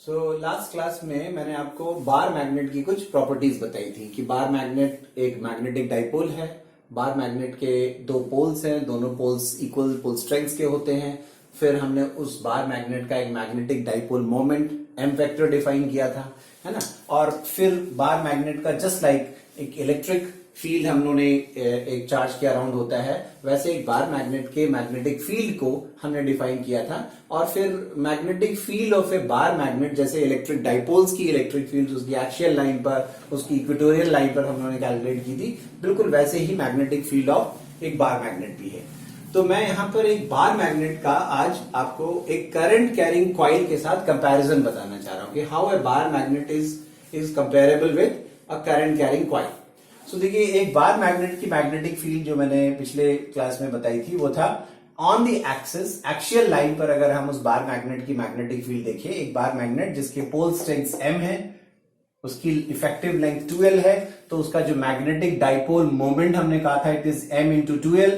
Last class में मैंने आपको बार मैग्नेट की कुछ प्रॉपर्टीज बताई थी कि बार मैग्नेट एक मैग्नेटिक डाइपोल है। बार मैग्नेट के दो पोल्स हैं, दोनों पोल्स इक्वल पोल स्ट्रेंथ्स के होते हैं। फिर हमने उस बार मैग्नेट का एक magnetic dipole moment M vector define किया था, है ना। और फिर बार मैग्नेट का जस्ट लाइक एक इलेक्ट्रिक फील्ड हम लोगों ने एक चार्ज के अराउंड होता है, वैसे एक बार मैग्नेट के मैग्नेटिक फील्ड को हमने डिफाइन किया था। और फिर magnetic field of A bar magnet, जैसे इलेक्ट्रिक डाइपोल्स की इलेक्ट्रिक फील्ड उसकी एक्सियल लाइन पर, उसकी इक्वेटोरियल लाइन पर हम लोगों ने कैलकुलेट की थी, बिल्कुल वैसे ही मैग्नेटिक फील्ड ऑफ एक बार मैग्नेट भी है। तो मैं यहां पर एक बार मैग्नेट का आज आपको एक करंट कैरिंग कॉइल के साथ कंपैरिजन बताना चाह रहा हूं कि how a bar magnet is comparable with a current carrying coil. So देखिए, एक बार मैग्नेट की मैग्नेटिक फील्ड जो मैंने पिछले क्लास में बताई थी वो था on the axis, axial line पर। अगर हम उस बार मैग्नेट की मैग्नेटिक फील्ड देखिए, एक बार मैग्नेट जिसके पोल स्ट्रेंथ m है, उसकी इफेक्टिव लेंथ 2l है, तो उसका जो मैग्नेटिक डाइपोल मोमेंट हमने कहा था it is m into 2l।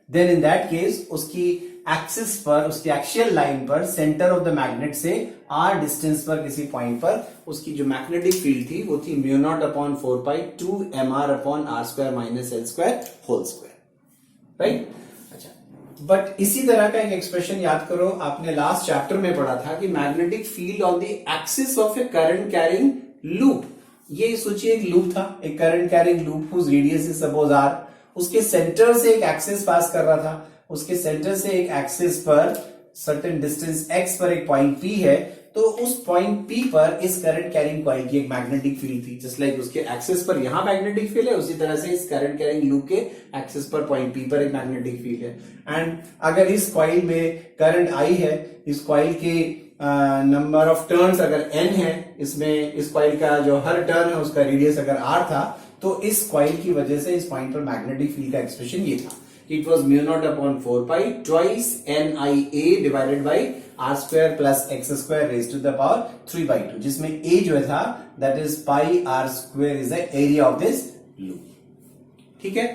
Then in that case उसकी एक्सिस पर, उसकी एक्सियल लाइन पर सेंटर ऑफ द मैग्नेट से r डिस्टेंस पर किसी पॉइंट पर उसकी जो मैग्नेटिक फील्ड थी वो थी μ0/4π 2mr/r² - l² whole square, right. अच्छा, बट इसी तरह का एक एक्सप्रेशन याद करो, आपने लास्ट चैप्टर में पढ़ा था कि magnetic field on the axis of a current carrying loop. ये सोचिए एक लूप था, एक current carrying loop whose radius is suppose r। उसके सेंटर से एक एक्सिस पास कर रहा था, उसके सेंटर से एक एक्सिस पर सर्टेन डिस्टेंस x पर एक पॉइंट P है, तो उस पॉइंट P पर इस करंट कैरिंग कॉइल की एक मैग्नेटिक फील्ड थी। जस्ट लाइक उसके एक्सिस पर यहां मैग्नेटिक फील्ड है, उसी तरह से इस करंट कैरिंग लूप के एक्सिस पर पॉइंट P पर एक मैग्नेटिक फील्ड है। एंड अगर इस कॉइल में करंट I है, इस कॉइल के नंबर ऑफ टर्न्स अगर n है, इसमें इस कॉइल का जो हर टर्न है उसका रेडियस अगर r था, तो इस कॉइल की वजह से इस पॉइंट पर मैग्नेटिक फील्ड का एक्सप्रेशन ये था, it was μ0/4π twice NIA divided by r² plus x² raise to the power 3/2, जिसमें a जो था that is pi r² is the area of this loop. ठीक है,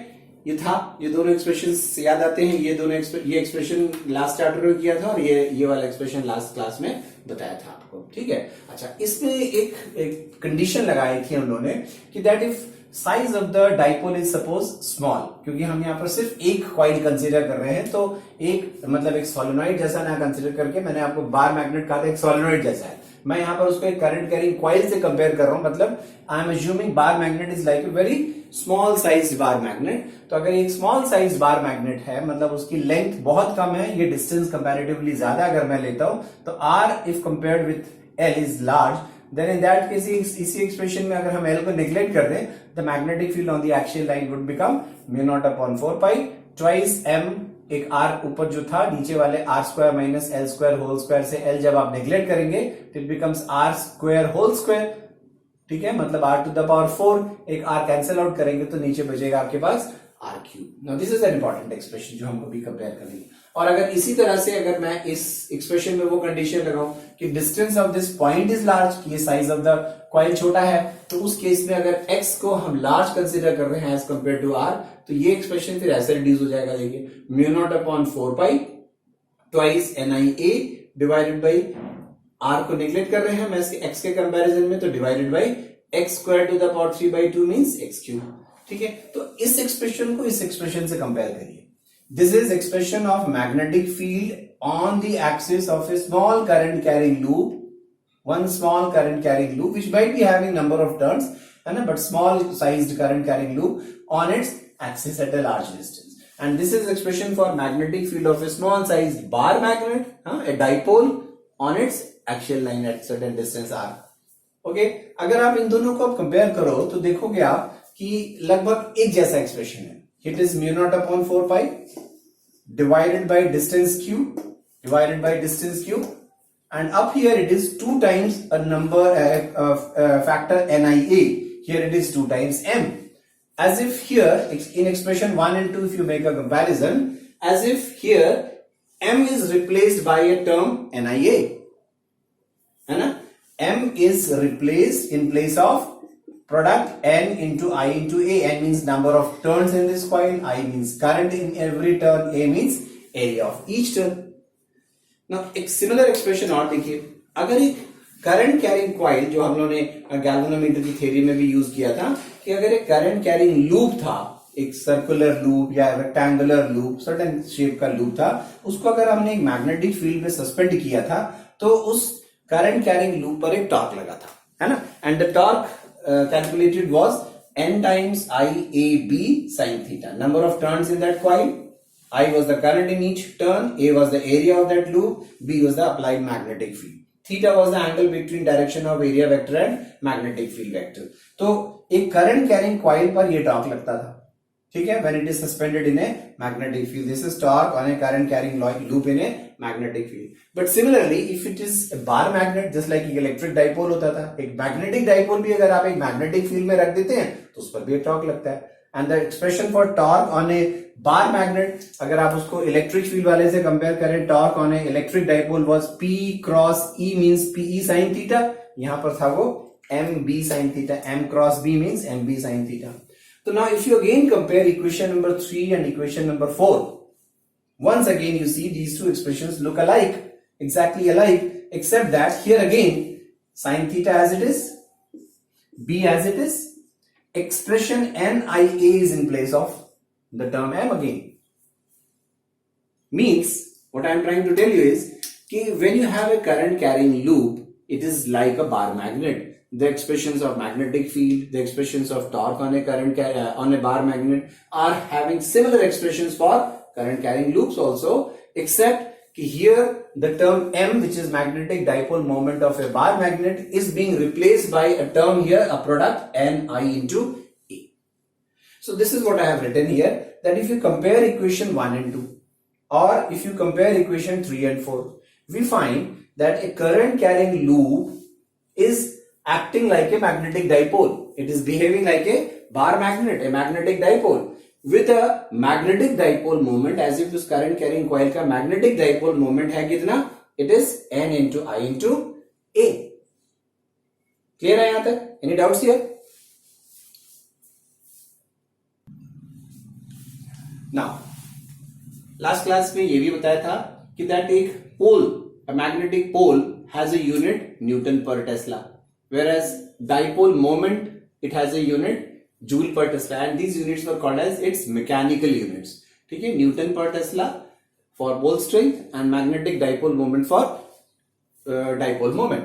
ये था, ये दोनों एक्सप्रेशन याद आते हैं। ये दोनों ये एक्सप्रेशन लास्ट चैप्टर में किया था और ये वाला एक्सप्रेशन लास्ट क्लास में बताया था आपको। ठीक है, अच्छा, इसमें एक कंडीशन लगाई थी हम लोगों ने कि that if size of the dipole is suppose small, क्योंकि हम यहाँ पर सिर्फ एक कॉइल कंसीडर कर रहे हैं, तो एक मतलब एक सोलेनॉइड जैसा ना कंसीडर करके, मैंने आपको बार मैग्नेट कहा था एक सोलेनॉइड जैसा है, मैं यहाँ पर उसको एक करंट कैरिंग कॉइल से कंपेयर कर रहा हूं। मतलब I am assuming bar magnet is like a very small size bar magnet. तो अगर एक स्मॉल साइज बार मैग्नेट है, मतलब उसकी लेंथ बहुत कम है, ये डिस्टेंस कंपैरेटिवली ज्यादा अगर मैं लेता हूं, तो r if compared with l is large, then in that case इसी एक्सप्रेशन में अगर हम l को नेग्लेक्ट कर दें, the magnetic field on the axial line would become μ0/4π twice m, एक r ऊपर जो था, नीचे वाले r² minus l² whole square से l जब आप नेग्लेक्ट करेंगे तो it becomes r² whole square. ठीक है, मतलब r⁴, एक r कैंसिल आउट करेंगे तो नीचे बचेगा आपके पास r³। Now this is an important expression जो हमको भी कंपेयर करनी है। और अगर इसी तरह से अगर मैं इस एक्सप्रेशन में वो कंडीशन लगाऊं कि distance of this point is large, ये साइज ऑफ द कॉइल छोटा है, तो उस केस में अगर x को हम लार्ज कंसीडर कर रहे हैं एज कंपेयर टू r, तो ये एक्सप्रेशन फिर ऐसे रिड्यूस हो जाएगा। देखिए, μ0/4π twice NIA divided by r को नेग्लेक्ट कर रहे हैं मैं इसके x के कंपैरिजन में, तो divided by x² to the power 3/2 means x³। ठीक है, तो इस एक्सप्रेशन को इस एक्सप्रेशन से कंपेयर करिए। This is expression of magnetic field on the axis of a small current carrying loop, one small current carrying loop which might be having number of turns, but small sized current carrying loop on its axis at a large distance. And this is expression for magnetic field of a small sized bar magnet, a dipole on its axial line at certain distance r. Okay, अगर आप इन दोनों को compare करो तो देखोगे आप कि लगभग एक जैसा एक्सप्रेशन है। It is μ0/4π divided by distance q, and up here it is 2 times a number factor NIA. Here it is 2 times m. As if here in expression 1 and 2, if you make a comparison, as if here m is replaced by a term NIA, है ना? m is replaced in place of product n into I into A. N means number of turns in this coil, I means current in every turn, A means area of each turn. Now एक similar expression और देखिए, अगर एक current carrying coil जो हम लोगों ने galvanometer की थ्योरी में भी यूज किया था कि अगर एक करंट कैरिंग लूप था, एक सर्कुलर लूप या रेक्टेंगुलर लूप, सर्टेन शेप का लूप था, उसको अगर हमने एक मैग्नेटिक फील्ड में सस्पेंड किया था तो उस करंट कैरिंग लूप पर एक टॉर्क लगा था, है ना, and the torque calculated was n times IAB sin theta. Number of turns in that coil. I was the current in each turn. A was the area of that loop. B was the applied magnetic field. Theta was the angle between direction of area vector and magnetic field vector. तो एक current carrying coil पर ये torque लगता था, ठीक है, when it is suspended in a magnetic field. This is torque on a current carrying loop in a magnetic field. But similarly, if it is a bar magnet, just like एक electric dipole होता था, एक magnetic dipole भी अगर आप एक magnetic field में रख देते हैं तो उस पर भी एक टॉर्क लगता है. And the expression for torque on a bar magnet, अगर आप उसको electric field वाले से compare करें, torque on a electric dipole was P cross E means PE sin theta. यहाँ पर था वो MB sin theta. M cross B means MB sin theta. So now if you again compare equation number 3 and equation number 4, once again you see these two expressions look alike, exactly alike, except that here again sin theta as it is, B as it is, expression NIA is in place of the term M again. Means what I am trying to tell you is that when you have a current carrying loop, it is like a bar magnet. The expressions of magnetic field, the expressions of torque on a current on a bar magnet are having similar expressions for current carrying loops also, except here the term M, which is magnetic dipole moment of a bar magnet, is being replaced by a term here, a product Ni into A. So this is what I have written here, that if you compare equation 1 and 2 or if you compare equation 3 and 4, we find that a current carrying loop is acting like a magnetic dipole. It is behaving like a bar magnet, a magnetic dipole with a magnetic dipole moment, as if this current carrying coil का magnetic dipole moment है कितना? It is N into I into A. Clear है यहाँ तक? Any doubts here? Now, last class में ये भी बताया था कि that एक pole, a magnetic pole has a unit Newton per Tesla. Whereas dipole moment, it has a unit Joule per Tesla, and these units were called as its mechanical units. ठीक है, Newton per Tesla for pole strength and magnetic dipole moment for dipole moment.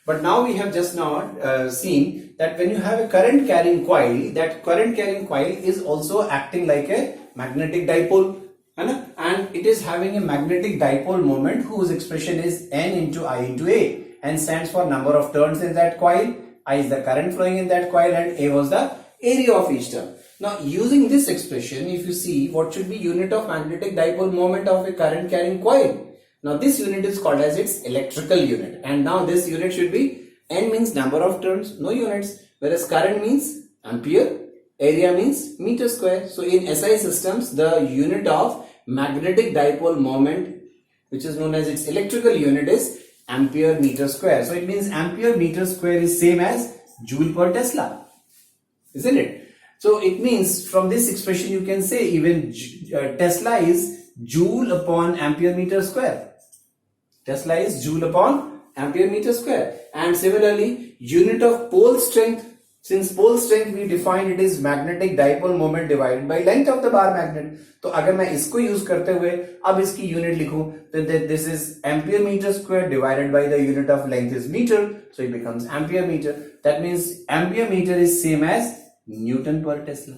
But now we have just now seen that when you have a current carrying coil, that current carrying coil is also acting like a magnetic dipole, and it is having a magnetic dipole moment whose expression is N into I into A. N stands for number of turns in that coil, I is the current flowing in that coil, and A was the area of each turn. Now using this expression, if you see what should be unit of magnetic dipole moment of a current carrying coil, now this unit is called as its electrical unit, and now this unit should be N means number of turns, no units, whereas current means ampere, area means meter square. So in SI systems, the unit of magnetic dipole moment, which is known as its electrical unit, is ampere meter square. So it means ampere meter square is same as Joule per Tesla, isn't it? So it means from this expression you can say even Tesla is Joule upon ampere meter square. Tesla is Joule upon ampere meter square. And similarly, unit of pole strength, since pole strength we define it is magnetic dipole moment divided by length of the bar magnet. तो अगर मैं इसको use करते हुए अब इसकी unit लिखूं, then this is ampere meter square divided by the unit of length is meter, so it becomes ampere meter. That means ampere meter is same as Newton per Tesla.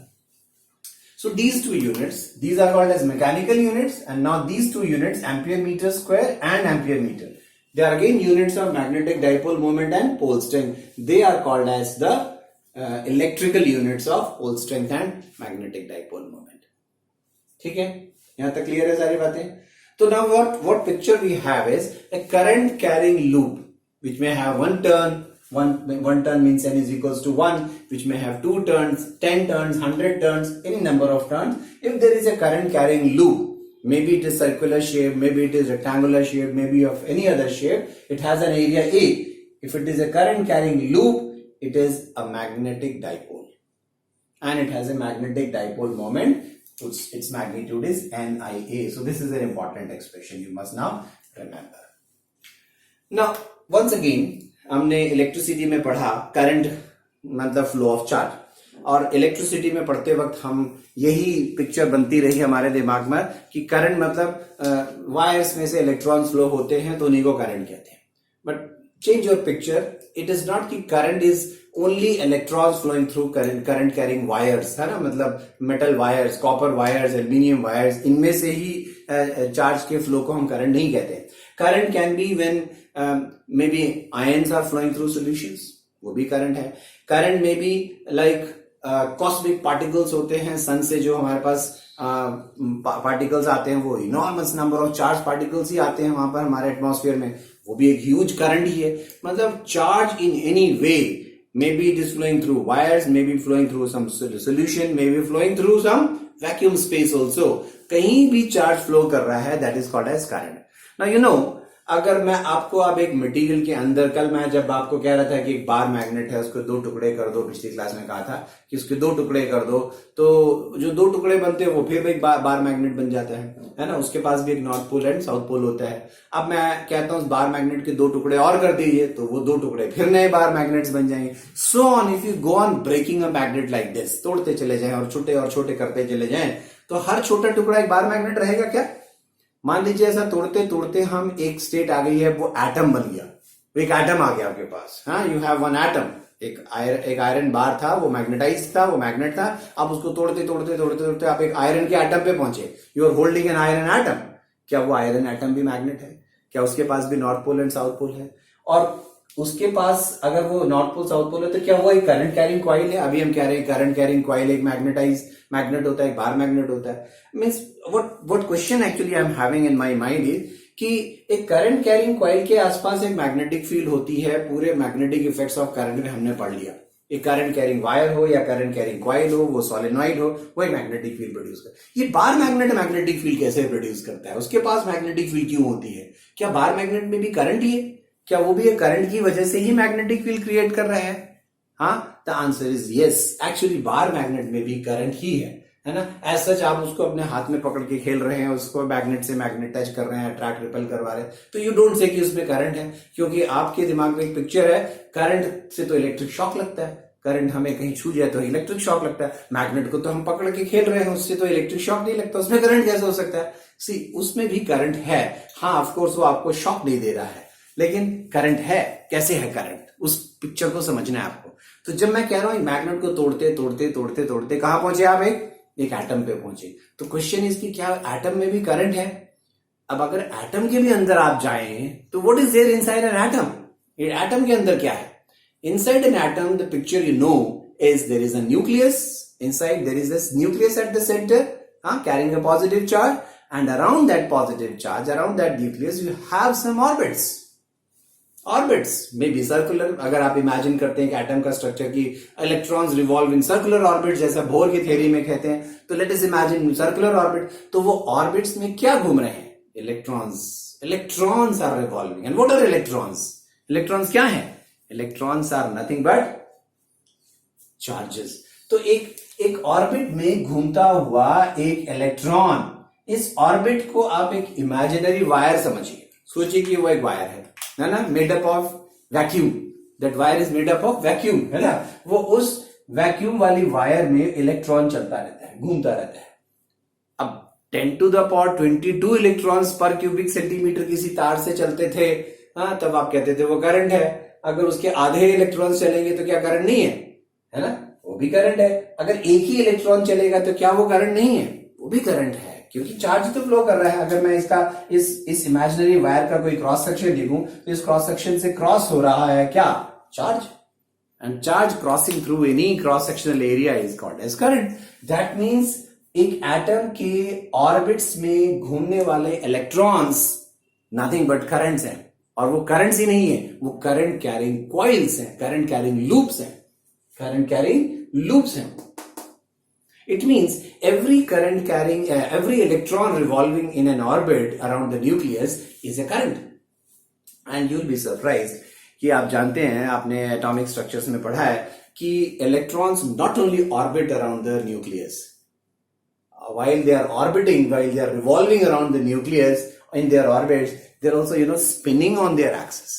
So these two units, these are called as mechanical units, and now these two units, ampere meter square and ampere meter, they are again units of magnetic dipole moment and pole strength. They are called as the electrical units of pole strength and magnetic dipole moment. ठीक है, यहां तक clear है सारी बातें. तो now what picture we have is a current carrying loop which may have one turn. One turn means N is equals to 1, which may have 2 turns, 10 turns, 100 turns, any number of turns. If there is a current carrying loop, maybe it is circular shape, maybe it is rectangular shape, maybe of any other shape, it has an area A. If it is a current carrying loop, it is a magnetic dipole, and it has a magnetic dipole moment. Its magnitude is NIA. So this is an important expression you must now remember. Now once again, हमने electricity में पढ़ा current मतलब flow of charge, और electricity में पढ़ते वक्त हम यही पिक्चर बनती रही हमारे दिमाग में कि करंट मतलब वायर्स में से इलेक्ट्रॉन्स फ्लो होते हैं तो उन्हीं को करंट कहते हैं। But change your picture, it is not कि current is only electrons flowing through current carrying wires, है ना, मतलब metal wires, copper wires, aluminium wires, इनमें से ही चार्ज के फ्लो को हम करंट नहीं कहते। Current can be when may be ions are flowing through solutions, वो भी करंट है। करंट में बी लाइक कॉस्मिक पार्टिकल्स होते हैं, सन से जो हमारे पास पार्टिकल्स आते हैं वो enormous number of charge particles ही आते हैं वहां पर हमारे एटमॉस्फेयर में, वो भी एक ह्यूज करंट ही है। मतलब charge in any way, may be it is flowing through wires, may be flowing through some solution, may be flowing through some vacuum space also, कहीं भी चार्ज फ्लो कर रहा है, that is called as current. Now you know, अगर मैं आपको अब एक मटेरियल के अंदर, कल मैं जब आपको कह रहा था कि एक बार मैग्नेट है उसको 2 टुकड़े कर दो, पिछली क्लास में कहा था कि उसके 2 टुकड़े कर दो, तो जो 2 टुकड़े बनते हैं वो फिर एक बार मैग्नेट बन जाता है ना, उसके पास भी एक north pole and south pole होता है। अब मैं कहता हूं बार मैग्नेट के 2 टुकड़े और कर दीजिए, तो वो 2 टुकड़े फिर नए बार मैग्नेट्स बन जाएंगे। So on, if you go on breaking a magnet like this, तोड़ते चले जाएं और छोटे करते चले जाएं, तो हर छोटा टुकड़ा एक बार मैग्नेट रहेगा क्या? मान लीजिए ऐसा तोड़ते तोड़ते हम एक स्टेट आ गई है, वो एटम बन गया, एक एटम आ गया आपके पास, हाँ, यू हैव वन एटम, एक आयरन बार था, वो मैग्नेटाइज था, वो मैग्नेट था। अब उसको तोड़ते तोड़ते तोड़ते तोड़ते आप एक आयरन के एटम पे पहुंचे, you are holding an iron atom. क्या वो आयरन एटम भी मैग्नेट है? क्या उसके पास भी north pole and south pole है? और उसके पास अगर वो नॉर्थ पोल साउथ पोल है तो क्या वो एक करंट कैरिंग कॉइल है? अभी हम कह रहे हैं करंट कैरिंग कॉइल एक मैग्नेटाइज मैग्नेट होता है, एक बार मैग्नेट होता है। Means what question actually I am having in my mind is कि एक करंट कैरिंग कॉइल के आसपास एक मैग्नेटिक फील्ड होती है, पूरे मैग्नेटिक इफेक्ट्स ऑफ करंट में हमने पढ़ लिया। एक करंट कैरिंग वायर हो या करंट कैरिंग कॉइल हो, वो सोलेनॉइड हो, वो एक मैग्नेटिक फील्ड प्रोड्यूस करता है। ये बार मैग्नेट मैग्नेटिक फील्ड कैसे प्रोड्यूस करता है? उसके पास मैग्नेटिक फील्ड क्यों होती है? क्या बार मैग्नेट में भी करंट ही है? क्या वो भी एक करंट की वजह से ही मैग्नेटिक फील्ड क्रिएट कर रहा है? हाँ, the answer is yes. Actually bar magnet में भी करंट ही है ना। एज सच आप उसको अपने हाथ में पकड़ के खेल रहे हैं, उसको मैग्नेट से मैग्नेट टच कर रहे हैं, अट्रैक्ट रिपेल करवा रहे हैं, तो यू डोंट से कि उसमें करंट है, क्योंकि आपके दिमाग में एक पिक्चर है, करंट से तो इलेक्ट्रिक शॉक लगता है, करंट हमें कहीं छू जाए तो इलेक्ट्रिक शॉक लगता है, मैग्नेट को तो हम पकड़ के खेल रहे हैं, उससे तो इलेक्ट्रिक शॉक नहीं लगता, उसमें करंट कैसे हो सकता है? सी, उसमें भी करंट है, हाँ ऑफकोर्स वो आपको शॉक नहीं दे रहा है, लेकिन करंट है। कैसे है करंट? उस पिक्चर को समझना है आपको। तो जब मैं कह रहा हूं मैग्नेट को तोड़ते तोड़ते तोड़ते तोड़ते कहां पहुंचे आप? एक एटम पे पहुंचे। तो क्वेश्चन इज कि क्या एटम में भी करंट है? अब अगर एटम के भी अंदर आप जाएं तो what is there inside an atom? ये एटम के अंदर क्या है? Inside an atom the picture you know is there is a nucleus, inside there is this nucleus at the centre, carrying a positive charge, and around that positive charge, around that nucleus you have some orbits. Orbits में भी circular, अगर आप imagine करते हैं कि atom का structure की electrons revolve in circular orbit, जैसा बोर की थ्योरी में कहते हैं, तो let us imagine circular orbit. तो वो ऑर्बिट्स में क्या घूम रहे हैं? Electrons. Electrons are revolving. And what are electrons? Electrons क्या है? Electrons are nothing but charges. तो एक ऑर्बिट में घूमता हुआ एक इलेक्ट्रॉन, इस ऑर्बिट को आप एक इमेजिनरी वायर समझिए। सोचिए कि वो एक वायर है ना, made up of vacuum, that wire is made up of vacuum, है ना। वो उस वैक्यूम वाली वायर में इलेक्ट्रॉन चलता रहता है, घूमता रहता है। अब 10 to the power 22 इलेक्ट्रॉन्स पर क्यूबिक सेंटीमीटर किसी तार से चलते थे, हाँ, तब आप कहते थे वो करंट है। अगर उसके आधे इलेक्ट्रॉन्स चलेंगे तो क्या करंट नहीं है ना? वो भी करंट है। अगर एक ही इलेक्ट्रॉन चलेगा तो क्या वो करंट नहीं है? वो भी करंट है, क्योंकि चार्ज तो फ्लो कर रहा है। अगर मैं इसका इस इमेजिनरी वायर का कोई क्रॉस सेक्शन देखूं तो इस क्रॉस सेक्शन से क्रॉस हो रहा है क्या? Charge. And charge crossing through any cross sectional area is called as current. That means एक एटम के ऑर्बिट्स में घूमने वाले इलेक्ट्रॉन्स नथिंग बट करंट्स हैं, और वो करंट्स ही नहीं है, वो करंट कैरिंग कॉइल्स हैं, करंट कैरिंग लूप्स हैं, करंट कैरिंग लूप्स हैं। It means every current carrying, every electron revolving in an orbit around the nucleus is a current. And you'll be surprised कि आप जानते हैं, आपने atomic structures में पढ़ा है कि electrons not only orbit around the nucleus. While they are orbiting, while they are revolving around the nucleus in their orbits, they're also, spinning on their axis.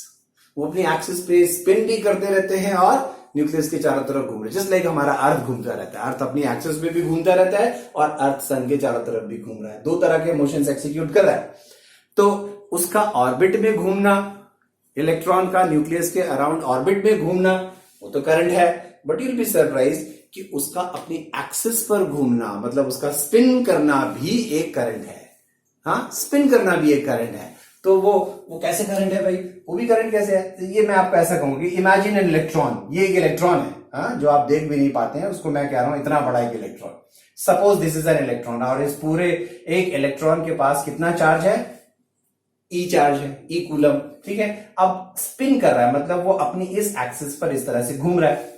वो अपनी एक्सिस पे स्पिन भी करते रहते हैं और न्यूक्लियस के चारों तरफ घूम रहे, जस्ट लाइक हमारा अर्थ घूमता रहता है। अर्थ अपनी एक्सिस पे भी घूमता रहता है और अर्थ सन के चारों तरफ भी घूम रहा है, दो तरह के मोशंस एक्सिक्यूट कर रहा है। तो उसका ऑर्बिट में घूमना, इलेक्ट्रॉन का न्यूक्लियस के अराउंड ऑर्बिट में घूमना, वो तो करंट है। But you will be surprise कि उसका अपनी एक्सिस पर घूमना, मतलब उसका स्पिन करना भी एक करंट है। हाँ, स्पिन करना भी एक करंट है। तो वो कैसे करंट है भाई? वो भी करंट कैसे है? तो ये मैं आपको ऐसा कहूंगी, इमेजिन एन इलेक्ट्रॉन, ये एक इलेक्ट्रॉन है, हाँ, जो आप देख भी नहीं पाते हैं, उसको मैं कह रहा हूं इतना बड़ा एक electron. Suppose this is an electron, और इस पूरे एक इलेक्ट्रॉन के पास कितना चार्ज है? ई चार्ज है, ई कूलम, ठीक है। अब स्पिन कर रहा है, मतलब वो अपनी इस एक्सिस पर इस तरह से घूम रहा है,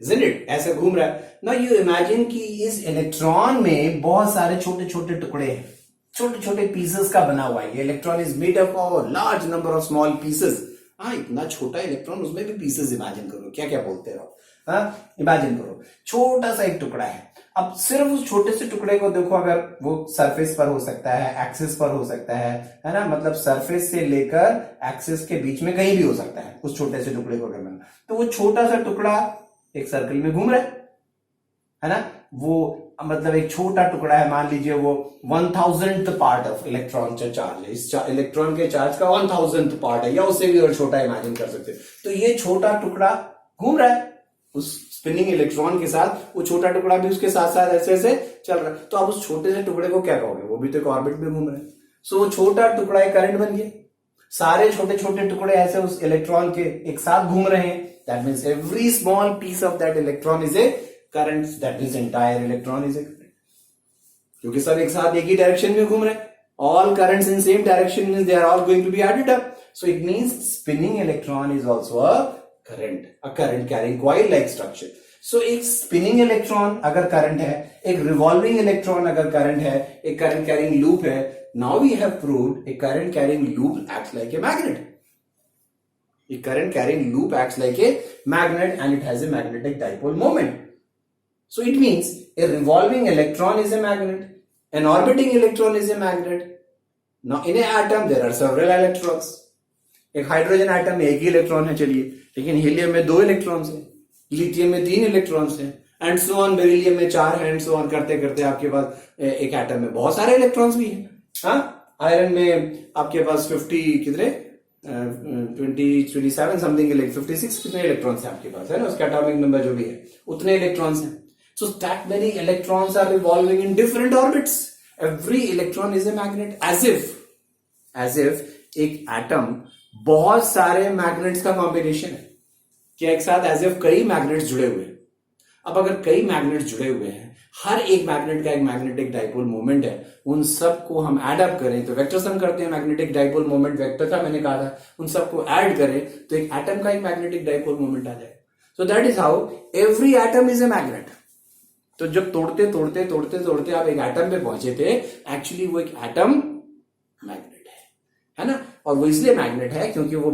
isn't it? ऐसे घूम रहा है। नाउ यू इमेजिन कि इस इलेक्ट्रॉन में बहुत सारे छोटे छोटे टुकड़े हैं, छोटे छोटे पीसेस का बना हुआ है। ये electron is made up of large number of small pieces. हाँ, इतना छोटा इलेक्ट्रॉन, उसमें भी पीसेस इमेजिन करो, क्या क्या बोलते रहो। हाँ, इमेजिन करो छोटा सा एक टुकड़ा है। अब सिर्फ उस छोटे से टुकड़े को देखो, अगर वो सरफेस पर हो सकता है, एक्सिस पर हो सकता है ना, मतलब सरफेस से लेकर एक्सिस के बीच में कहीं भी हो सकता है उस छोटे से टुकड़े को अगर मैंने, तो वो छोटा सा टुकड़ा एक सर्कल में घूम रहा है ना। वो मतलब एक छोटा टुकड़ा है, मान लीजिए वो 1000th पार्ट ऑफ इलेक्ट्रॉन का चार्ज है, इस इलेक्ट्रॉन के चार्ज का 1000th पार्ट है, या उससे भी और छोटा इमेजिन कर सकते हैं। तो ये छोटा टुकड़ा घूम रहा है उस स्पिनिंग इलेक्ट्रॉन के साथ, वो छोटा टुकड़ा भी उसके साथ साथ ऐसे ऐसे चल रहा है। तो आप उस छोटे से टुकड़े को क्या कहोगे? वो भी तो एक ऑर्बिट में घूम रहा है। सो वो छोटा टुकड़ा एक करंट बन गया। सारे छोटे छोटे टुकड़े ऐसे उस इलेक्ट्रॉन के एक साथ घूम रहे हैं। That means every small piece of that electron is a current, that means entire electron is a current, क्योंकि सब एक साथ एक ही डायरेक्शन में घूम रहे हैं। All currents in same direction means they are all going to be added up. So it means spinning electron is also a current carrying coil like structure. So एक spinning electron अगर current है, एक revolving electron अगर current है, एक current carrying loop है, now we have proved a current carrying loop acts like a magnet. A current carrying loop acts like a magnet and it has a magnetic dipole moment. So it means a revolving electron is a magnet. An orbiting electron is a magnet. Now in an atom there are several electrons. एक hydrogen atom में एक ही electron है, चलिए, लेकिन helium में 2 electrons हैं, lithium में 3 electrons हैं, एंड सो ऑन, बेरिलियम में 4 है, एंड सो ऑन करते करते आपके पास एक एटम में बहुत सारे इलेक्ट्रॉन्स भी हैं। हाँ, आयरन में आपके पास 50 कितने 27 समथिंग 56 कितने इलेक्ट्रॉन्स हैं आपके पास, है ना, उसका एटॉमिक नंबर जो भी है उतने इलेक्ट्रॉन्स हैं। So that many electrons are revolving in different orbits. Every electron is a magnet, as if एक एटम बहुत सारे मैग्नेट्स का कॉम्बिनेशन है, कि एक साथ as if कई मैग्नेट्स जुड़े हुए हैं। अब अगर कई मैग्नेट्स जुड़े हुए हैं, हर एक मैग्नेट का एक मैग्नेटिक डाइपोल मोमेंट है, उन सबको हम एड अप करें तो वेक्टर सम करते हैं, मैग्नेटिक डाइपोल मोमेंट वेक्टर था मैंने कहा था, उन सबको ऐड करें तो एक एटम का एक मैग्नेटिक डाइपोल मोमेंट आ जाएगा। So that is how every atom is a magnet. तो जब तोड़ते तोड़ते तोड़ते तोड़ते आप एक एटम पे पहुंचे थे, एक्चुअली वो एक एटम मैग्नेट है ना। और वो इसलिए मैग्नेट है क्योंकि वो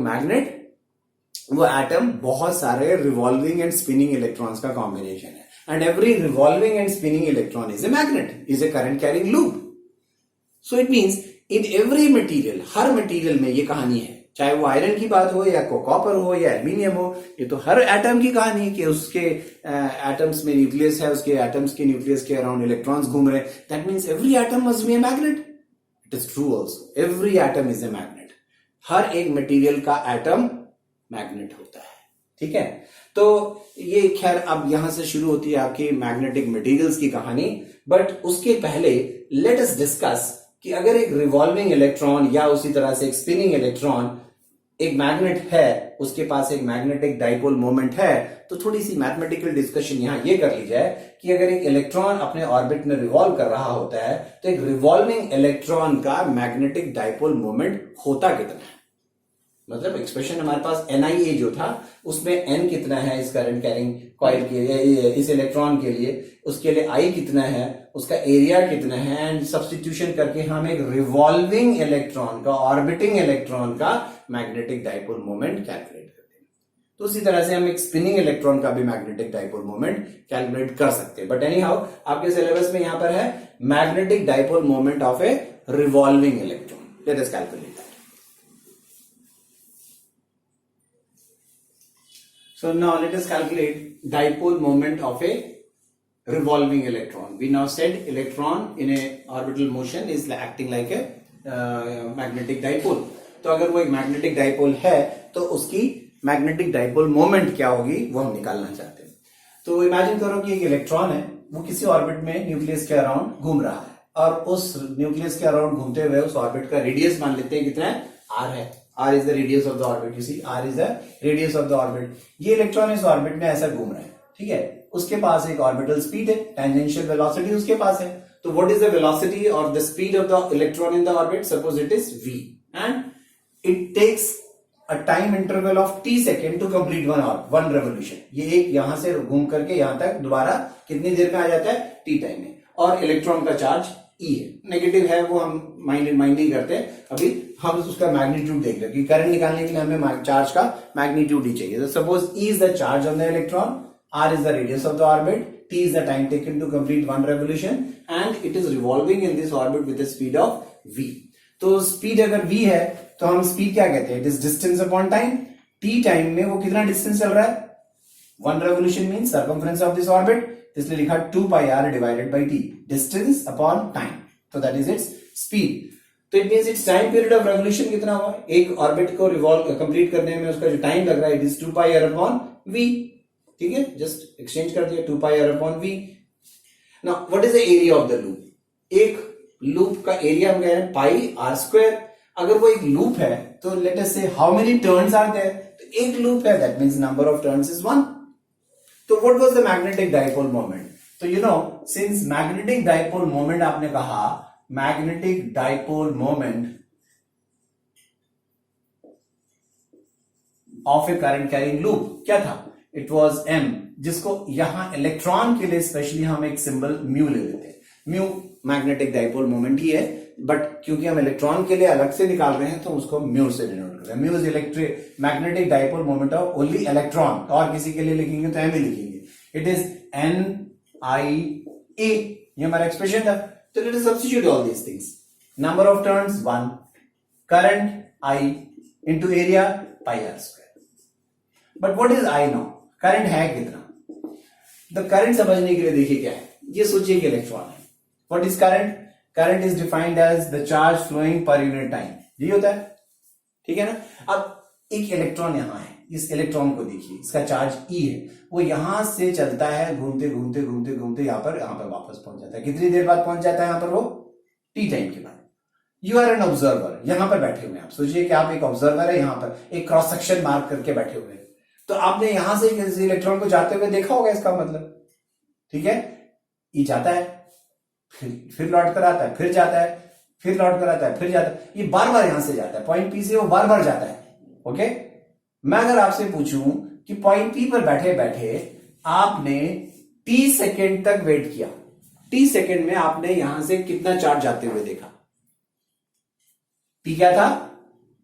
एटम बहुत सारे रिवॉल्विंग एंड स्पिनिंग इलेक्ट्रॉन्स का कॉम्बिनेशन है, and every revolving and spinning electron is a magnet, is a current carrying loop. So it means in every material, her material में ये कहानी है, चाहे वो आयरन की बात हो या कॉपर हो या एल्यूमिनियम हो, ये तो हर एटम की कहानी है कि उसके एटम्स में न्यूक्लियस है, उसके एटम्स के न्यूक्लियस के अराउंड इलेक्ट्रॉन्स घूम रहे हैं। That means every atom must be a magnet. It is true also, every atom is a magnet. हर एक मटेरियल का एटम मैग्नेट होता है, ठीक है। तो ये खैर अब यहां से शुरू होती है आपकी मैग्नेटिक मटेरियल्स की कहानी। बट उसके पहले लेट अस डिस्कस कि अगर एक रिवॉल्विंग इलेक्ट्रॉन या उसी तरह से एक स्पिनिंग इलेक्ट्रॉन एक मैग्नेट है, उसके पास एक मैग्नेटिक डाइपोल मोमेंट है, तो थोड़ी सी मैथमेटिकल डिस्कशन यहां ये कर ली जाए कि अगर एक इलेक्ट्रॉन अपने ऑर्बिट में रिवॉल्व कर रहा होता है तो एक रिवॉल्विंग इलेक्ट्रॉन का मैग्नेटिक डाइपोल मोमेंट होता कितना है। मतलब एक्सप्रेशन हमारे पास NIA जो था उसमें N कितना है इस करंट कैरिंग कॉइल के लिए, इस इलेक्ट्रॉन के लिए, उसके लिए I कितना है, उसका एरिया कितना है, एंड सब्स्टिट्यूशन करके हम एक रिवॉल्विंग इलेक्ट्रॉन का, ऑर्बिटिंग इलेक्ट्रॉन का मैग्नेटिक डाइपोल मोमेंट कैलकुलेट करते हैं। तो उसी तरह से हम एक स्पिनिंग इलेक्ट्रॉन का भी मैग्नेटिक डाइपोल मोमेंट कैलकुलेट कर सकते हैं। बट एनी हाउ आपके सिलेबस में यहां पर है magnetic dipole moment of A revolving electron. Let us calculate that. So now let us calculate dipole moment of a revolving electron. We now said electron in a orbital motion is acting like a magnetic dipole. तो अगर वो एक magnetic dipole है तो उसकी magnetic dipole moment क्या होगी वो हम निकालना चाहते हैं. तो इमेजिन करो कि एक इलेक्ट्रॉन है, वो किसी ऑर्बिट में न्यूक्लियस के अराउंड घूम रहा है और उस न्यूक्लियस के अराउंड घूमते हुए उस ऑर्बिट का रेडियस मान लेते हैं कितना है, r है. r is the radius of the orbit. You see, r is the radius of the orbit. ये इलेक्ट्रॉन इस ऑर्बिट में ऐसा घूम रहा है, ठीक है. उसके पास एक ऑर्बिटल स्पीड है, टेंजेंशियल वेलोसिटी उसके पास है. तो व्हाट इज द वेलोसिटी और the speed of the electron in the orbit? Suppose it is v and it takes a time interval of t second to complete one revolution. ये एक यहां से घूम करके यहां तक दोबारा कितनी देर में आ जाता है? t टाइम में. और इलेक्ट्रॉन का चार्ज E है, नेगेटिव है, वो हम माइंड नहीं करते. अभी हम उसका मैग्नीट्यूड देख रहे हैं कि करंट निकालने के लिए हमें चार्ज का मैग्नीट्यूड ही चाहिए. तो suppose E is the charge on the electron, R is the radius of the orbit, T is the time taken to complete one revolution and it is revolving in this orbit with a speed of v. तो speed अगर v है तो हम speed क्या कहते हैं? It is distance upon time. t time में वो कितना डिस्टेंस चल रहा है? One revolution mean circumference of this orbit, इसलिए लिखा 2πr divided by t, distance upon time. तो दैट इज इट्स स्पीड. तो it means it's time period of revolution कितना हुआ? एक ऑर्बिट को रिवॉल्व कंप्लीट करने में उसका जो टाइम लग रहा है it is 2πr upon v. ठीक है, जस्ट एक्सचेंज कर दिया 2πr upon v. Now what is the area of the loop? एक लूप का एरिया हम कह रहे हैं पाई आर स्क्वायर. अगर वो एक लूप है तो let us see how many turns are there? तो एक लूप है, that means number of turns is 1. तो what was the magnetic dipole moment? तो you know since magnetic dipole moment आपने कहा, magnetic dipole moment of a current carrying loop क्या था? It was m, जिसको यहां इलेक्ट्रॉन के लिए स्पेशली हम एक सिंबल म्यू ले लेते हैं. म्यू मैग्नेटिक डाइपोल मोमेंट ही है, बट क्योंकि हम इलेक्ट्रॉन के लिए अलग से निकाल रहे हैं तो उसको म्यू से डिनोट कर रहे हैं. Mu is electric magnetic dipole moment of only electron. और किसी के लिए लिखेंगे तो m ही लिखेंगे. It is NIA. ये हमारा एक्सप्रेशन था. तो let us substitute all these things. Number of turns 1, current I into area pi r square. But what is I now? Current है कितना? द करंट समझने के लिए देखिए क्या है. ये सोचिए कि इलेक्ट्रॉन है. What is current? Current is defined as the charge flowing per unit time. यही होता है, ठीक है ना. अब एक इलेक्ट्रॉन यहां है, इस इलेक्ट्रॉन को देखिए, इसका चार्ज E है. वो यहां से चलता है, घूमते घूमते घूमते घूमते यहां पर वापस पहुंच जाता है. कितनी देर बाद पहुंच जाता है यहां पर? वो t टाइम के बाद. यू आर एन ऑब्जर्वर, यहां पर बैठे हुए हैं आप. सोचिए कि आप एक ऑब्जर्वर है, यहां पर एक क्रॉस सेक्शन मार्क करके बैठे हुए हैं. तो आपने यहां से किसी इलेक्ट्रॉन को जाते हुए देखा होगा, इसका मतलब, ठीक है. ये जाता है, फिर लौट कर आता है, फिर जाता है, फिर लौट कर आता है, फिर जाता है. ये बार बार यहां से जाता है, पॉइंट पी से वो बार बार जाता है. ओके. मैं अगर आपसे पूछूं कि पॉइंट पी पर बैठे बैठे आपने t सेकेंड तक वेट किया, t सेकेंड में आपने यहां से कितना चार्ज जाते हुए देखा? t क्या था?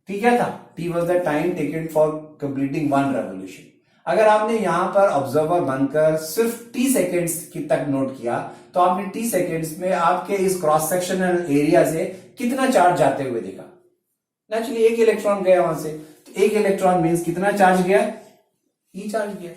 t क्या था? t was the time taken for completing one revolution. अगर आपने यहां पर ऑब्जर्वर बनकर सिर्फ t सेकेंड्स की तक नोट किया तो आपने t सेकेंड्स में आपके इस क्रॉस सेक्शनल एरिया से कितना चार्ज जाते हुए देखा? नेचुरली एक इलेक्ट्रॉन गया वहां से. तो एक इलेक्ट्रॉन मींस कितना चार्ज गया? E चार्ज गया,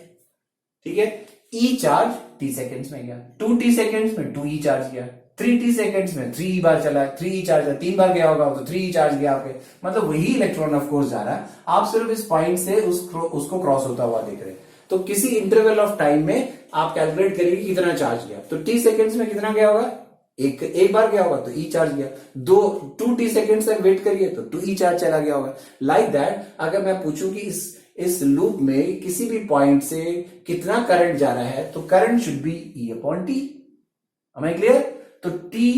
ठीक है. E चार्ज t सेकेंड्स में गया, 2t सेकेंड्स में 2e चार्ज गया, 3t सेकेंड्स में 3e बार चला, 3e चार्ज, 3 बार गया होगा तो 3e चार्ज गया आपके. मतलब वही इलेक्ट्रॉन ऑफ कोर्स जा रहा है, आप सिर्फ इस पॉइंट से उसको क्रॉस होता हुआ देख रहे हैं. तो किसी इंटरवल ऑफ टाइम में आप कैलकुलेट करिए कितना चार्ज गया. तो t सेकेंड्स में कितना गया होगा? एक बार गया होगा तो E चार्ज गया. 2t सेकेंड्स तक वेट करिए तो 2e चार्ज चला गया होगा. लाइक दैट अगर मैं पूछूं कि इस लूप में किसी भी पॉइंट से कितना करंट जा रहा है तो current should be E upon t. Am I clear? तो t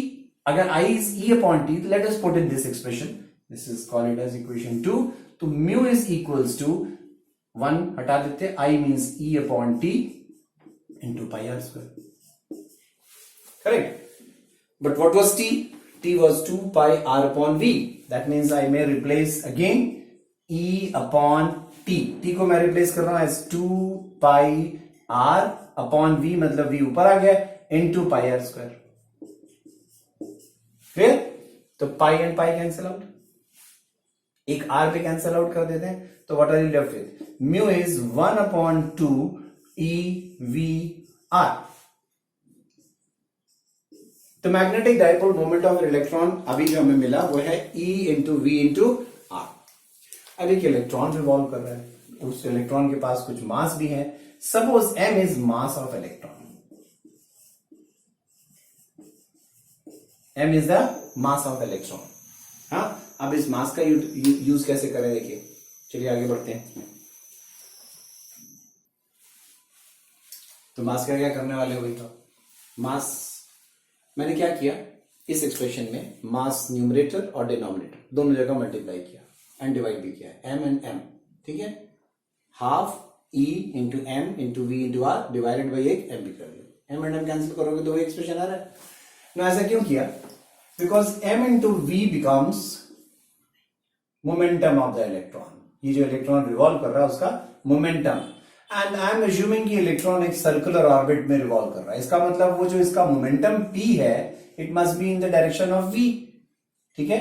अगर I is E upon t, let us put in this expression. This is call it as equation 2. तो mu is equals to 1 हटा देते, I means E upon t into pi r square. Correct? But what was t? T was 2 pi r upon v. That means I may replace again E upon t. T को मैं replace कर रहा हूं as 2 pi r upon v, मतलब v ऊपर आ गया, into pi r square. फिर तो pi and pi cancel out. एक आर पे कैंसल आउट कर देते हैं, तो what are you left with, mu is 1/2 EV/r। तो magnetic dipole moment of electron अभी जो हमें मिला वो है E × V × R। अब एक इलेक्ट्रॉन रिवॉल्व कर रहा है, उस इलेक्ट्रॉन के पास कुछ मास भी है। Suppose m is mass of electron, m is the mass of electron. हाँ, अब इस मास का यूज कैसे करें देखिए, चलिए आगे बढ़ते हैं। तो मास का क्या करने वाले हो भाई, तो मास मैंने क्या किया, इस एक्सप्रेशन में मास न्यूमरेटर और डिनोमिनेटर दोनों जगह मल्टीप्लाई किया एंड डिवाइड भी किया, m एंड m, ठीक है। Half E × m × V × R divided by एक m भी कर दिया, m एंड m कैंसिल करोगे तो वही एक्सप्रेशन आ रहा है ना। ऐसा क्यों किया, because m × V becomes momentum of the electron. ये जो इलेक्ट्रॉन रिवॉल्व कर रहा है उसका momentum, and I am assuming कि इलेक्ट्रॉन एक सर्कुलर ऑर्बिट में रिवॉल्व कर रहा है। इसका मतलब वो जो इसका मोमेंटम p है, it must be in the direction of v, ठीक है।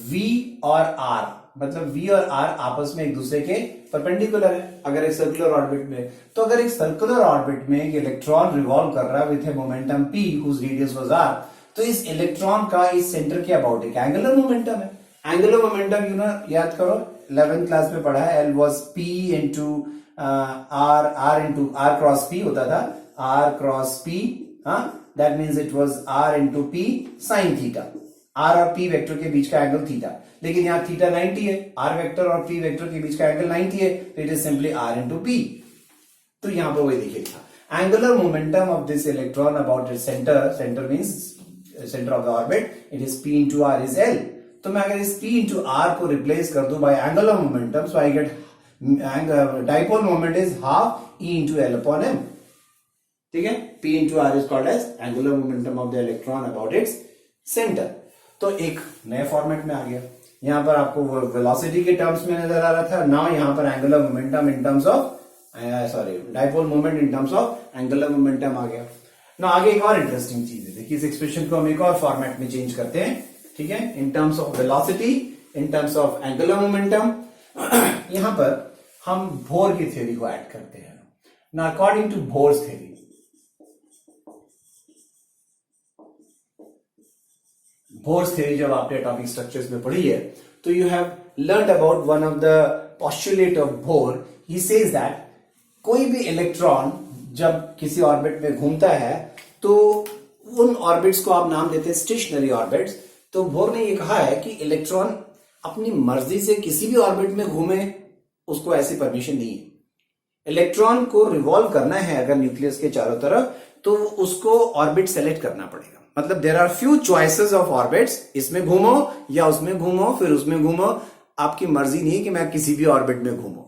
v और r, मतलब v और r आपस में एक दूसरे के परपेंडिकुलर है अगर एक सर्कुलर ऑर्बिट में। तो अगर एक सर्कुलर ऑर्बिट में एक इलेक्ट्रॉन रिवॉल्व कर रहा है with a momentum p whose radius was r, तो इस इलेक्ट्रॉन का इस सेंटर के अबाउट एक एंगुलर मोमेंटम है। एंगुलर मोमेंटम यू ना याद करो, 11th क्लास में पढ़ा है, L was P into R cross P होता था, R क्रॉस P, हाँ, that means it was R into P sin theta. R और P वेक्टर के बीच का एंगल थीटा, लेकिन यहाँ थीटा 90 है, R वेक्टर और P वेक्टर के बीच का एंगल 90 है, तो it is simply R into P। तो यहाँ पर वही देखिएगा, angular momentum of this electron about its centre, centre means centre of the orbit, it is P into R is L। तो मैं अगर इस P into R को रिप्लेस कर दूं by angular momentum, so I get dipole moment is half E into L upon m, ठीक है। P into R is called as angular momentum of the electron about its center। तो एक नए format में आ गया, यहां पर आपको वेलोसिटी के टर्म्स में नजर आ रहा था, नाउ यहां पर angular momentum in terms of dipole moment in terms of angular momentum आ गया ना। आगे एक और इंटरेस्टिंग चीज है, देखिए इस एक्सप्रेशन को हम एक और फॉर्मेट में चेंज करते हैं, ठीक है, इन terms of velocity, in terms of angular momentum. यहां पर हम बोर की थ्योरी को ऐड करते हैं ना, according to Bohr's theory, Bohr's theory जब आपने एटॉमिक स्ट्रक्चर्स में पढ़ी है, तो you have learn about one of the postulate of Bohr. He says that कोई भी इलेक्ट्रॉन जब किसी ऑर्बिट में घूमता है तो उन ऑर्बिट्स को आप नाम देते हैं स्टेशनरी ऑर्बिट्स। तो बोर ने ये कहा है कि इलेक्ट्रॉन अपनी मर्जी से किसी भी ऑर्बिट में घूमे, उसको ऐसी परमिशन नहीं है। इलेक्ट्रॉन को रिवॉल्व करना है अगर न्यूक्लियस के चारों तरफ, तो उसको ऑर्बिट सेलेक्ट करना पड़ेगा। मतलब there are few choices of orbits, इसमें घूमो या उसमें घूमो फिर उसमें घूमो, आपकी मर्जी नहीं है कि मैं किसी भी ऑर्बिट में घूमो।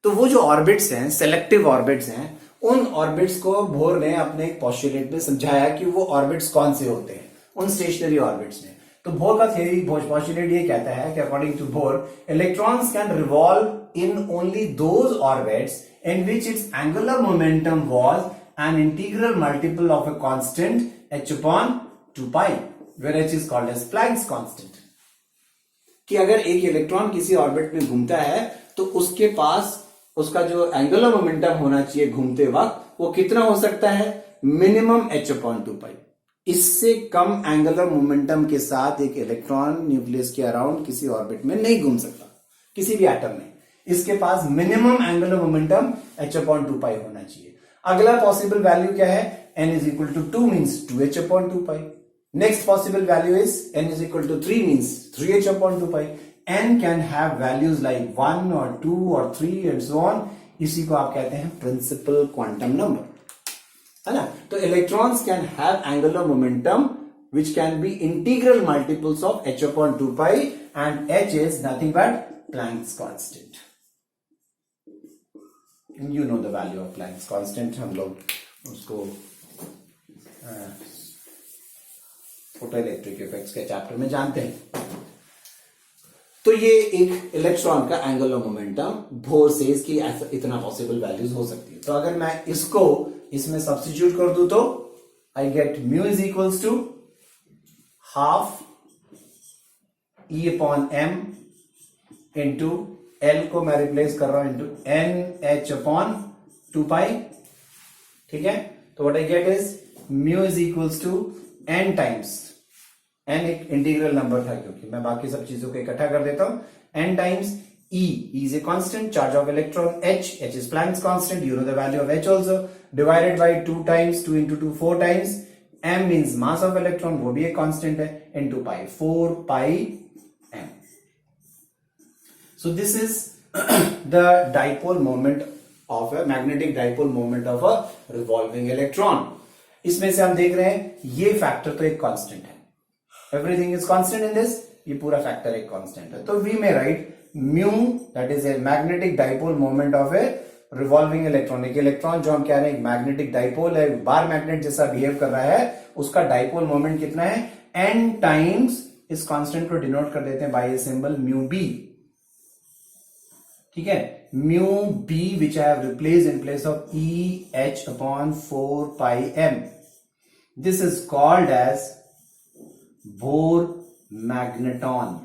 तो वो जो ऑर्बिट्स हैं, सेलेक्टिव ऑर्बिट्स हैं, उन ऑर्बिट्स को बोर ने अपने एक पोस्टुलेट में समझाया कि वो ऑर्बिट्स कौन से होते हैं उन स्टेशनरी ऑर्बिट्स में। तो बोर का थ्योरी पोस्टुलेट ये कहता है कि according to Bohr, electrons can revolve in only those orbits in which its angular momentum was an integral multiple of a constant h upon 2 pi, where h is called as Planck's constant। कि अगर एक electron किसी orbit में घूमता है तो उसके पास उसका जो एंगुलर मोमेंटम होना चाहिए घूमते वक्त, वो कितना हो सकता है, मिनिमम h upon 2 pi। इससे कम एंगुलर मोमेंटम के साथ एक इलेक्ट्रॉन न्यूक्लियस के अराउंड किसी ऑर्बिट में नहीं घूम सकता, किसी भी एटम में। इसके पास minimum angular momentum h upon 2 pi होना चाहिए। अगला पॉसिबल वैल्यू क्या है, n is equal to 2 means 2h upon 2 pi। Next possible value is n is equal to 3 means 3h upon 2 pi। n can have values like 1 or 2 or 3 and so on। इसी को आप कहते हैं principal quantum number, है ना। तो electrons can have angular momentum which can be integral multiples of h upon 2 pi and h is nothing but Planck's constant। You know the value of Planck's constant, हम लोग उसको photo electric effects के chapter में जानते हैं। तो ये एक इलेक्ट्रॉन का एंगुलर मोमेंटम बोर सेज कि इतना पॉसिबल वैल्यूज हो सकती है। तो अगर मैं इसको इसमें सब्स्टिट्यूट कर दूं तो I get mu is equals to half E upon m into L को मैं रिप्लेस कर रहा हूं into n h upon 2 pi, ठीक है। तो what I get is mu is equals to n times, n एक इंटीग्रल नंबर था क्योंकि मैं बाकी सब चीजों को इकट्ठा कर देता हूं, n times E is a constant, charge of electron H is Planck's constant, you know the value of H also, divided by 2 times, 2 into 2 4 times, m means mass of electron, वो भी एक constant है, into pi, 4 pi m. So this is the dipole moment of a magnetic dipole moment of a revolving electron. इसमें से हम देख रहे हैं ये फैक्टर तो एक कांस्टेंट है, everything is constant in this, ये पूरा फैक्टर एक कांस्टेंट है, तो वी में right mu that is a magnetic dipole moment of A revolving electron. एक इलेक्ट्रॉन जो हम कह रहे हैं मैग्नेटिक डाइपोल है, बार मैग्नेट जैसा बिहेव कर रहा है, उसका डाइपोल मोमेंट कितना है, एन टाइम्स, इस कांस्टेंट को डिनोट कर देते हैं by a symbol mu B, ठीक है, mu B which I have replace in place of e h upon 4 pi m. This is called as Bohr magneton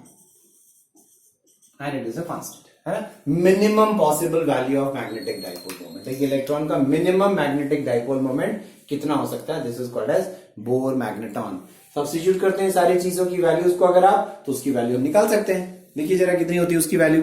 and it is a constant, है ना। Minimum possible value of magnetic dipole moment, एक electron का minimum magnetic dipole moment कितना हो सकता है, this is called as Bohr magneton. Substitute करते हैं सारी चीजों की वैल्यूज को अगर आप, तो उसकी वैल्यू हम निकाल सकते हैं, देखिए जरा कितनी होती है उसकी value.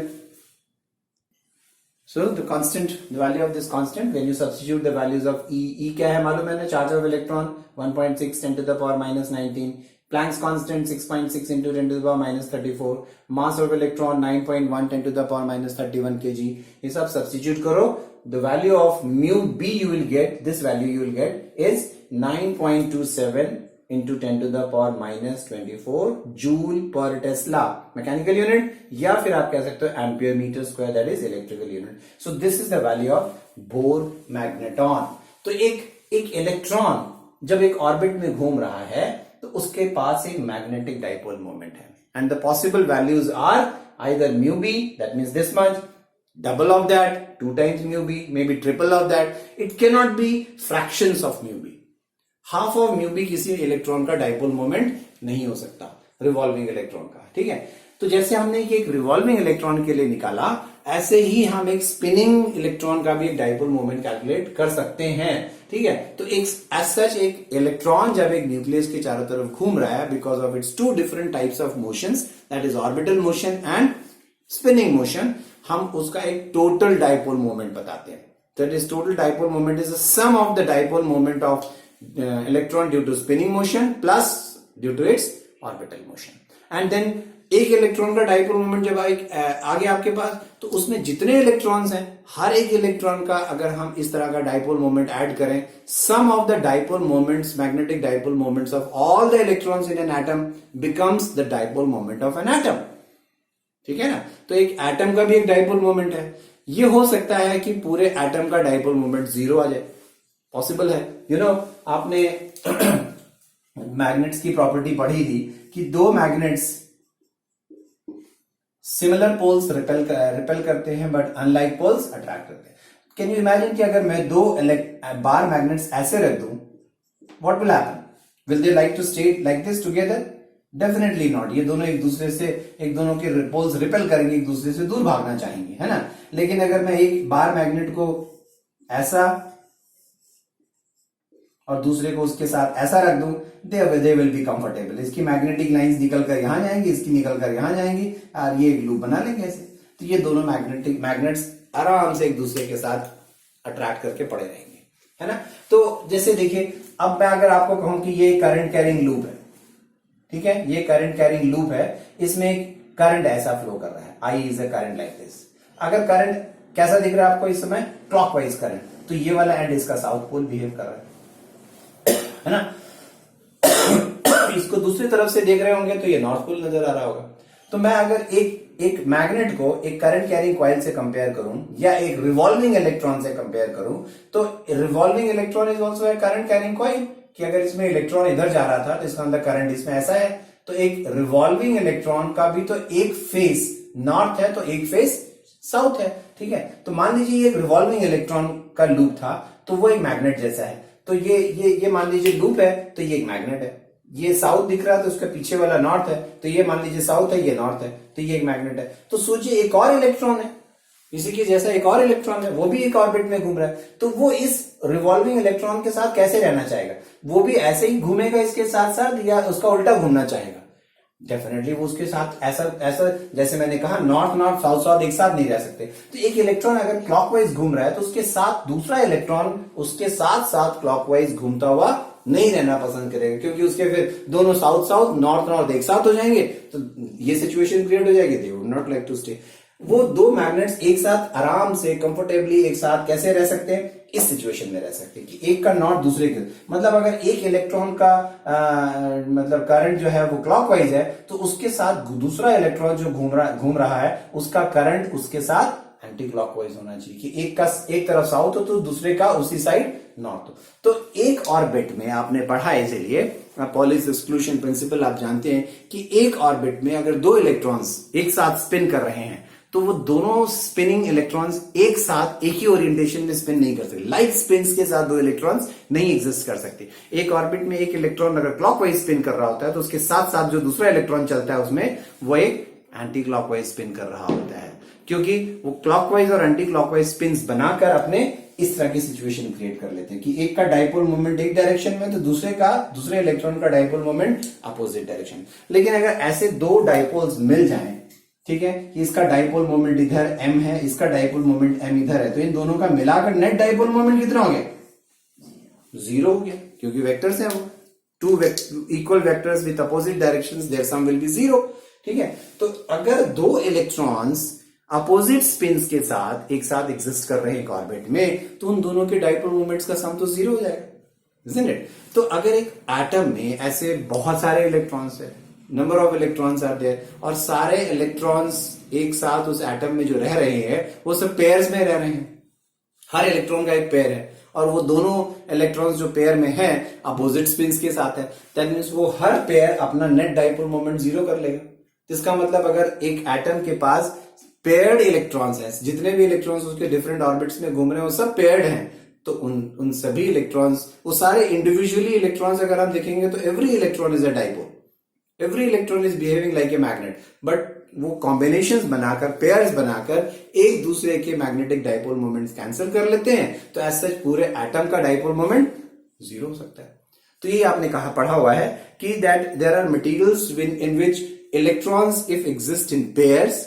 So the constant, the value of this constant when you substitute the values of E क्या है मालूम है ना, charge of electron 1.6 10 to the power minus 19, Planck's constant 6.6 into 10 to the power minus 34, mass of electron 9.1 10 to the power minus 31 kg. ये सब substitute करो, the value of mu b you will get, this value you will get is 9.27 into 10 to the power minus 24 joule per Tesla, mechanical unit, या फिर आप कह सकते हो ampere meter square, that is electrical unit. So this is the value of Bohr magneton. तो एक electron जब एक ऑर्बिट में घूम रहा है तो उसके पास एक मैग्नेटिक डाइपोल मोमेंट है, and the possible values are either mu B that means this much, double of that 2 times mu B, may be triple of that, it can not be fractions of mu B, half of mu B किसी electron का dipole moment नहीं हो सकता revolving electron का, ठीक है। तो जैसे हमने एक रिवॉल्विंग इलेक्ट्रॉन के लिए निकाला, ऐसे ही हम एक स्पिनिंग इलेक्ट्रॉन का भी एक डाइपोल मोमेंट कैलकुलेट कर सकते हैं, ठीक है। तो एक एज सच एक इलेक्ट्रॉन जब एक न्यूक्लियस के चारों तरफ घूम रहा है, because of its 2 different types of motions, that is orbital motion and spinning motion, हम उसका एक टोटल डाइपोल मोमेंट बताते हैं। That is total dipole moment is the sum of the dipole moment of electron due to spinning motion plus due to its orbital motion. And then एक electron का dipole moment जब आगे आपके पास, तो उसमें जितने इलेक्ट्रॉन्स हैं, हर एक इलेक्ट्रॉन का अगर हम इस तरह का डाइपोल मोमेंट ऐड करें, sum of the dipole moments, magnetic dipole moments of all the electrons in an atom becomes the dipole moment of an atom, ठीक है ना। तो एक एटम का भी एक डाइपोल मोमेंट है, ये हो सकता है कि पूरे एटम का डाइपोल मोमेंट 0 आ जाए, पॉसिबल है। यू नो आपने मैग्नेट्स की प्रॉपर्टी पढ़ी थी कि 2 मैग्नेट्स सिमिलर पोल्स रिपेल करते हैं बट अनलाइक पोल्स अट्रैक्ट करते हैं। कैन यू इमेजिन कि अगर मैं 2 बार मैग्नेट्स ऐसे रख दूं, what will happen, will they like to stay like this together, definitely not. ये दोनों एक दूसरे से, एक दोनों के पोल्स रिपेल करेंगे, एक दूसरे से दूर भागना चाहेंगे, है ना। लेकिन अगर मैं एक बार मैग्नेट को ऐसा और दूसरे को उसके साथ ऐसा रख दूं, दे विल बी कंफर्टेबल। इसकी मैग्नेटिक लाइंस निकल कर यहां जाएंगी, इसकी निकल कर यहां जाएंगी, और ये एक लूप बना लेंगे ऐसे। तो ये दोनों मैग्नेट्स आराम से एक दूसरे के साथ अट्रैक्ट करके पड़े रहेंगे, है ना। तो जैसे देखिए, अब मैं अगर आपको कहूं कि ये करंट कैरिंग लूप है, ठीक है, ये करंट कैरिंग लूप है, इसमें एक करंट ऐसा फ्लो कर रहा है, I is a current like this. अगर करंट कैसा दिख रहा है आपको इस समय, क्लॉकवाइज करंट, तो ये वाला एंड इसका साउथ पोल बिहेव कर रहा है ना। इसको दूसरी तरफ से देख रहे होंगे तो ये नॉर्थ पोल नजर आ रहा होगा। तो मैं अगर एक मैग्नेट को एक करंट कैरिंग कॉइल से कंपेयर करूं या एक रिवॉल्विंग इलेक्ट्रॉन से कंपेयर करूं, तो revolving electron is also a current carrying coil, कि अगर इसमें इलेक्ट्रॉन इधर जा रहा था तो इसका अंदर करंट इसमें ऐसा है, तो एक रिवॉल्विंग इलेक्ट्रॉन का भी तो एक फेस नॉर्थ है तो एक फेस साउथ है, ठीक है। तो मान लीजिए ये एक रिवॉल्विंग इलेक्ट्रॉन का लूप था, तो वो एक मैग्नेट जैसा है, तो ये मान लीजिए लूप है, तो ये एक मैग्नेट है, ये साउथ दिख रहा है तो उसका पीछे वाला नॉर्थ है, तो ये मान लीजिए साउथ है, ये नॉर्थ है, तो ये एक मैग्नेट है। तो सोचिए एक और इलेक्ट्रॉन है, इसी के जैसा एक और इलेक्ट्रॉन है, वो भी एक ऑर्बिट में घूम रहा है, तो वो इस रिवॉल्विंग इलेक्ट्रॉन के साथ कैसे रहना चाहेगा? वो भी ऐसे ही घूमेगा इसके साथ साथ, या उसका उल्टा घूमना चाहेगा? डेफिनेटली वो उसके साथ ऐसा ऐसा, जैसे मैंने कहा नॉर्थ नॉर्थ साउथ साउथ एक साथ नहीं रह सकते। तो एक इलेक्ट्रॉन अगर क्लॉकवाइज घूम रहा है तो उसके साथ दूसरा इलेक्ट्रॉन उसके साथ साथ क्लॉकवाइज घूमता हुआ नहीं रहना पसंद करेगा, क्योंकि उसके फिर दोनों साउथ साउथ नॉर्थ नॉर्थ एक साथ हो जाएंगे, तो ये सिचुएशन क्रिएट हो जाएगी, they would not like to stay. वो दो मैग्नेट्स एक साथ आराम से कंफर्टेबली एक साथ कैसे रह सकते हैं? इस सिचुएशन में रह सकते हैं कि एक का नॉट दूसरे के, मतलब अगर एक इलेक्ट्रॉन का मतलब करंट जो है वो क्लॉकवाइज है, तो उसके साथ दूसरा इलेक्ट्रॉन जो घूम रहा है उसका करंट उसके साथ एंटी क्लॉकवाइज होना चाहिए, कि एक तरफ साउथ हो तो दूसरे का उसी साइड नॉर्थ हो। तो एक ऑर्बिट में आपने पढ़ा है, इसीलिए पॉलिस एक्सक्लूशन प्रिंसिपल आप जानते हैं कि एक ऑर्बिट में अगर दो इलेक्ट्रॉन्स एक साथ स्पिन कर रहे हैं तो वो दोनों स्पिनिंग इलेक्ट्रॉन्स एक साथ एक ही ओरिएंटेशन में स्पिन नहीं कर सकते। लाइक स्पिन्स के साथ दो इलेक्ट्रॉन्स नहीं एग्जिस्ट कर सकते। एक ऑर्बिट में एक इलेक्ट्रॉन अगर क्लॉकवाइज स्पिन कर रहा होता है तो उसके साथ साथ जो दूसरा इलेक्ट्रॉन चलता है उसमें वो एक एंटी क्लॉकवाइज स्पिन कर रहा होता है, क्योंकि वो क्लॉकवाइज और एंटी क्लॉकवाइज स्पिन्स बनाकर अपने इस तरह की सिचुएशन क्रिएट कर लेते हैं कि एक का डाइपोल मोमेंट एक डायरेक्शन में तो दूसरे इलेक्ट्रॉन का डाइपोल मोमेंट अपोजिट डायरेक्शन। लेकिन अगर ऐसे दो डाइपोल्स मिल जाएं, ठीक है, कि इसका डाइपोल मोमेंट इधर m है, इसका डाइपोल मोमेंट m इधर है, तो इन दोनों का मिलाकर नेट डाइपोल मोमेंट कितना हो गया? 0 हो गया, क्योंकि वेक्टर्स हैं वो, two equal vectors with opposite directions, their sum will be 0। ठीक है, तो अगर दो इलेक्ट्रॉन्स अपोजिट स्पिन्स के साथ एक साथ एग्जिस्ट कर रहे हैं एक ऑर्बिट में, तो उन दोनों के डाइपोल मोमेंट्स का सम तो 0 हो जाएगा, isn't it? तो अगर एक एटम में ऐसे बहुत सारे इलेक्ट्रॉन्स है, number of electrons are there, और सारे इलेक्ट्रॉन्स एक साथ उस एटम में जो रह रहे हैं वो सब पेयर्स में रह रहे हैं, हर इलेक्ट्रॉन का एक पेयर है, और वो दोनों इलेक्ट्रॉन्स जो पेयर में हैं अपोजिट स्पिन्स के साथ है, दैट मींस वो हर पेयर अपना नेट डाइपोल मोमेंट 0 कर लेगा। इसका मतलब अगर एक एटम के पास पेयर्ड इलेक्ट्रॉन्स हैं, जितने भी इलेक्ट्रॉन्स उसके डिफरेंट ऑर्बिट्स में घूम रहे हैं वो सब पेयर्ड हैं, तो उन सभी इलेक्ट्रॉन्स, वो सारे इंडिविजुअली इलेक्ट्रॉन्स अगर हम देखेंगे तो every electron is a dipole, every electron is behaving like a magnet, but वो कॉम्बिनेशंस बनाकर, पेयर्स बनाकर एक दूसरे के मैग्नेटिक डाइपोल मोमेंट्स कैंसिल कर लेते हैं, तो ऐसा पूरे एटम का डाइपोल मोमेंट 0 हो सकता है। तो ये आपने कहा पढ़ा हुआ है कि that there are materials in which electrons if exist in pairs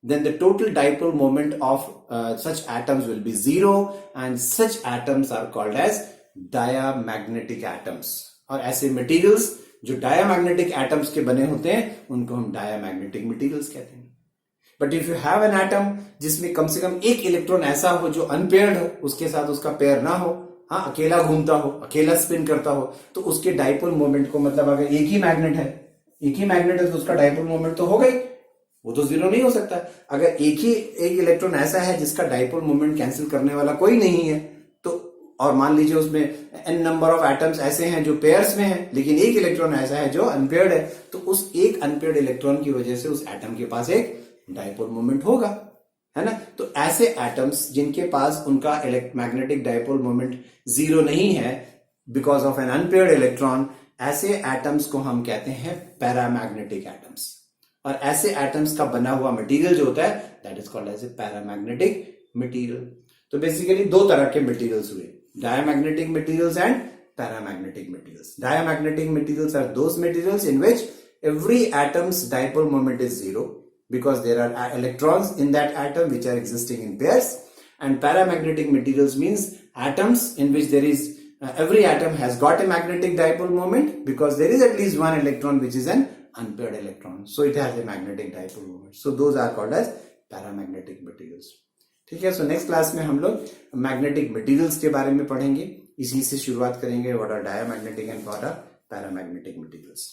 then the total dipole moment of such atoms will be 0, and such atoms are called as diamagnetic atoms। और ऐसे मटेरियल्स जो डायमैग्नेटिक एटम्स के बने होते हैं उनको हम diamagnetic materials कहते हैं। But if you have an atom जिसमें कम से कम एक इलेक्ट्रॉन ऐसा हो जो अनपेयर्ड हो, उसके साथ उसका पेयर ना हो, हाँ, अकेला घूमता हो, अकेला स्पिन करता हो, तो उसके डाइपोल मोमेंट को, मतलब अगर एक ही मैग्नेट है तो उसका डाइपोल मोमेंट तो होगा ही, वो तो 0 नहीं हो सकता। अगर एक इलेक्ट्रॉन ऐसा है जिसका डाइपोल मोमेंट कैंसिल करने वाला कोई नहीं है, तो और मान लीजिए उसमें n नंबर ऑफ एटम्स ऐसे हैं जो पेयर्स में हैं, लेकिन एक इलेक्ट्रॉन ऐसा है जो अनपेयर्ड है, तो उस एक अनपेयर्ड इलेक्ट्रॉन की वजह से उस एटम के पास एक डाइपोल मोमेंट होगा, है ना। तो ऐसे एटम्स जिनके पास उनका मैग्नेटिक डाइपोल मोमेंट 0 नहीं है because of an unpaired electron, ऐसे एटम्स को हम कहते हैं पैरामैग्नेटिक एटम्स। और ऐसे एटम्स का बना हुआ मटेरियल जो होता है that is called as a paramagnetic material. तो बेसिकली दो तरह के मटेरियल्स हुए, diamagnetic materials and paramagnetic materials. Diamagnetic materials are those materials in which every atom's dipole moment is 0 because there are electrons in that atom which are existing in pairs, and paramagnetic materials means atoms in which there is every atom has got a magnetic dipole moment because there is at least one electron which is an unpaired electron, so it has a magnetic dipole moment, so those are called as paramagnetic materials। ठीक है, so next class में हम लोग magnetic materials के बारे में पढ़ेंगे, इसी से शुरुआत करेंगे, what are diamagnetic and what are paramagnetic materials.